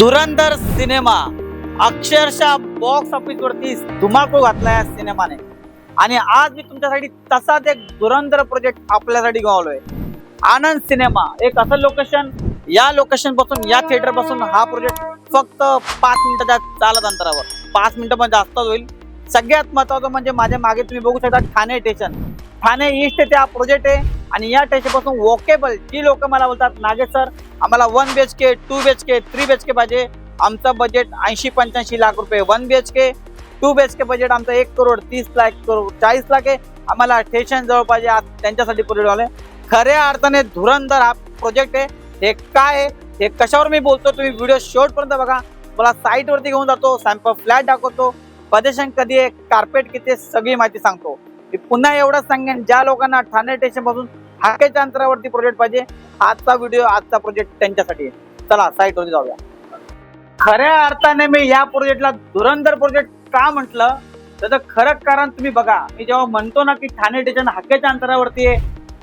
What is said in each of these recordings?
धुरंधर cinema अक्षरशः box office वरती धुमाकूळ घातला या सिनेमाने आणि आज मी तुमच्यासाठी तसाच एक धुरंधर प्रोजेक्ट आपल्यासाठी गावलोय. आनंद सिनेमा एक असं लोकेशन, या लोकेशन पासून या थिएटर पासून हा प्रोजेक्ट फक्त 5 मिनिटाच्या चालत अंतरावर, 5 मिनिटं पण जास्त होईल. सगळ्यात महत्त्वाचं म्हणजे माझ्या मागे तुम्ही बघू शकता ठाणे स्टेशन, ठाणे ईस्ट येथे हा प्रोजेक्ट आहे आणि या स्टेशन पासून वॉकेबल जी लोक मला बोलतात नागे सर आम्हाला 1 BHK 2 BHK 3 BHK पाहिजे, आमचं बजेट 80-85 लाख रुपये. 1 BHK 2 BHK बजेट आमचं 1 करोड 30 लाख 40 लाख आहे, आम्हाला स्टेशन जवळ पाहिजे. आज त्यांच्यासाठी प्रोजेक्ट आले. खऱ्या अर्थाने धुरंधर हा प्रोजेक्ट आहे. हे काय आहे, हे कशावर मी बोलतो तुम्ही व्हिडिओ शेवटपर्यंत बघा. मला साईट वरती घेऊन जातो, सॅम्पल फ्लॅट दाखवतो, पदेशन कधी आहे, कार्पेट किती, सगळी माहिती सांगतो. मी पुन्हा एवढंच सांगेन, ज्या लोकांना ठाणे स्टेशन पासून हाकेच्या अंतरावरती प्रोजेक्ट पाहिजे, आजचा व्हिडिओ आजचा प्रोजेक्ट त्यांच्यासाठी आहे. चला साईट वरती जाऊया. खऱ्या अर्थाने मी या प्रोजेक्टला धुरंधर प्रोजेक्ट का म्हटलं, त्याचं खरं कारण तुम्ही बघा. मी जेव्हा म्हणतो ना की ठाणे स्टेशन हाकेच्या अंतरावरती आहे,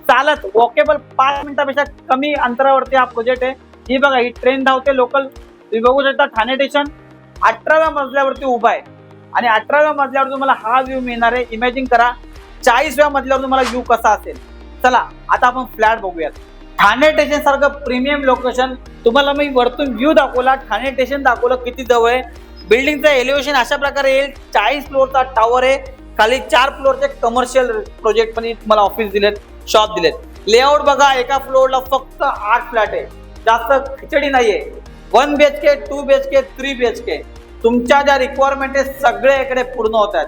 चालत वॉकेबल 5 मिनिटापेक्षा कमी अंतरावरती हा प्रोजेक्ट आहे. ही बघा, ही ट्रेन धावते लोकल. तुम्ही बघू शकता ठाणे स्टेशन 18व्या मजल्यावरती उभा आहे आणि 18व्या मजल्यावर तुम्हाला हा व्ह्यू मिळणार आहे. इमॅजिन करा 40व्या मजल्यावर तुम्हाला व्ह्यू कसा असेल. चला आता आपण फ्लॅट बघूयात. ठाणे स्टेशन सारखं प्रीमियम लोकेशन तुम्हाला मी वरतून व्ह्यू दाखवला, ठाणे स्टेशन दाखवलं किती जवळ आहे. बिल्डिंगचं एलिव्हेशन अशा प्रकारे येईल. 40 फ्लोअरचा टावर आहे, खाली 4 फ्लोअरचे कमर्शियल प्रोजेक्ट पण तुम्हाला ऑफिस दिलेत, शॉप दिलेत. लेआउट बघा, एका फ्लोअरला फक्त 8 फ्लॅट आहे, जास्त खिचडी नाहीये. 1 BHK 2 BHK 3 BHK तुमच्या ज्या रिक्वायरमेंट आहे सगळे इकडे पूर्ण होत आहेत.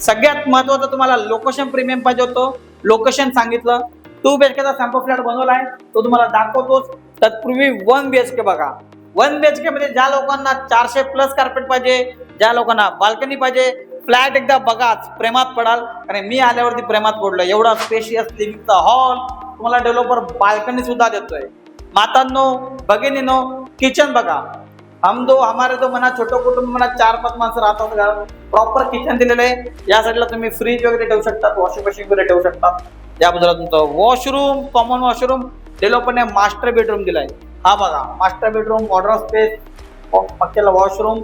सगळ्यात महत्वाचं तुम्हाला लोकेशन प्रीमियम पाहिजे होतं, लोकेशन सांगितलं. 2 BHKचा सॅम्पल फ्लॅट बनवलाय, तो तुम्हाला दाखवतोच. तत्पूर्वी 1 BHK बघा. 1 BHK मध्ये ज्या लोकांना 400 प्लस कार्पेट पाहिजे, ज्या लोकांना बाल्कनी पाहिजे, फ्लॅट एकदा बघाच, प्रेमात पडाल. आणि मी आल्यावरती प्रेमात पडलो. एवढा स्पेशियस लिव्हिंगचा हॉल तुम्हाला डेव्हलपर बाल्कनी सुद्धा देतोय. मातांनो, भगिनीनो, किचन बघा. हमारे तो म्हणा छोटं कुटुंब म्हणा 4-5 माणसं राहतात, प्रॉपर किचन दिलेलं आहे. या साईडला तुम्ही फ्रीज वगैरे ठेवू शकता, वॉशिंग मशीन वगैरे ठेवू शकता. या बाजूला तुमचं वॉशरूम, कॉमन वॉशरूम, डेव्हलपरने मास्टर बेडरूम दिलाय. हा बघा, मास्टर बेडरूम, मॉडर्न स्पेस, पक्क्याला वॉशरूम,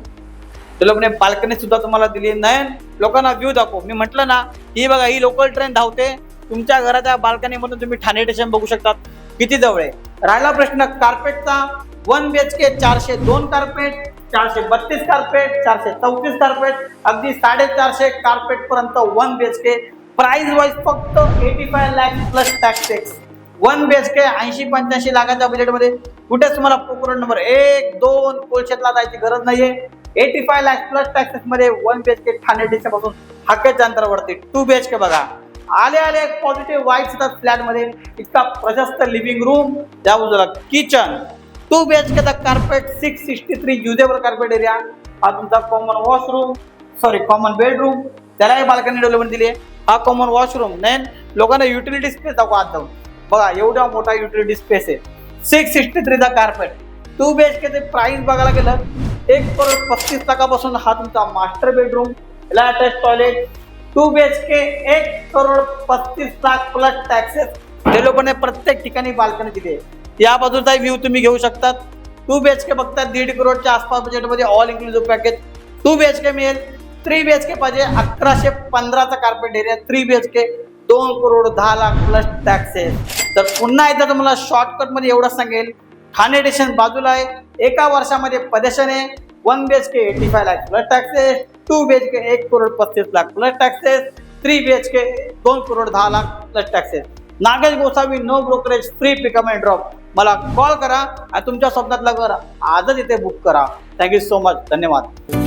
डेव्हलपरने बाल्कनी सुद्धा तुम्हाला दिली. नयन लोकांना व्ह्यू दाखव. मी म्हटलं ना, ही बघा, ही लोकल ट्रेन धावते. तुमच्या घराच्या बाल्कनीमधून तुम्ही ठाणे स्टेशन बघू शकता किती जवळ आहे. राहिला प्रश्न कार्पेटचा. 1 BHK 402 कार्पेट, 432 कार्पेट, 434 कार्पेट, अगदी 450 कार्पेट पर्यंत 1 BHK. प्राइस वाईज फक्त 85 लाख प्लस टॅक्सेस. 1 BHK 80-85 लाखाच्या बजेटमध्ये कुठेच तुम्हाला प्रोकुरर नंबर 1, 2 कोलशेतला जायची गरज नाहीये. 85 लाख प्लस टॅक्सेस मध्ये 1 BHK ठाणे स्टेशन पासून हाकेच्या अंतरावरती. 2 BHK बघा, आले पॉझिटिव्ह वाईब्स येतात फ्लॅट मध्ये. इतका प्रशस्त लिव्हिंग रूम, त्या बाजूला किचन. 2 BHK चा कार्पेट 663 युजेबल कार्पेट एरिया. हा तुमचा कॉमन वॉशरूम, कॉमन बेडरूम, त्यालाही बाल्कनी डेव्हलपमेंट दिली आहे. हा कॉमन वॉशरूम. नाही लोकांना युटिलिटी स्पेस दाखवा आज जाऊन बघा, एवढा मोठा युटिलिटी स्पेस आहे. 663 चा कार्पेट. 2 BHK चे प्राइस बघायला गेलं 1 करोड 35 लाखापासून हा तुमचा मास्टर बेडरूम, याला attach toilet. 2 BHK 1 crore 35 lakh plus taxes. डेव्हलपरने प्रत्येक ठिकाणी बाल्कनी दिली आहे. या बाजूचा व्ह्यू तुम्ही घेऊ शकता. 2 BHK बघता 1.5 करोडच्या आसपास बजेटमध्ये ऑल इन्क्लुसिव्ह पॅकेज. 2 BHK मिळेल. 3 BHK पाहिजे 1115चा carpet area. 3 BHK 2 crore 10 lakh plus taxes. तर पुन्हा एकदा तुम्हाला शॉर्टकट मध्ये एवढं सांगेल, ठाणे स्टेशन बाजूला आहे, एका वर्षामध्ये पदेशन आहे. 1 BHK 85 lakh plus taxes, 2 BHK 1 crore 35 lakh plus taxes, 3 BHK 2 crore 10 lakh plus taxes. Nagesh Gosavi, no brokerage, free pickup and drop. मला कॉल करा आणि तुमच्या स्वप्नातलं घर आजच इथे बुक करा. Thank you so much. धन्यवाद.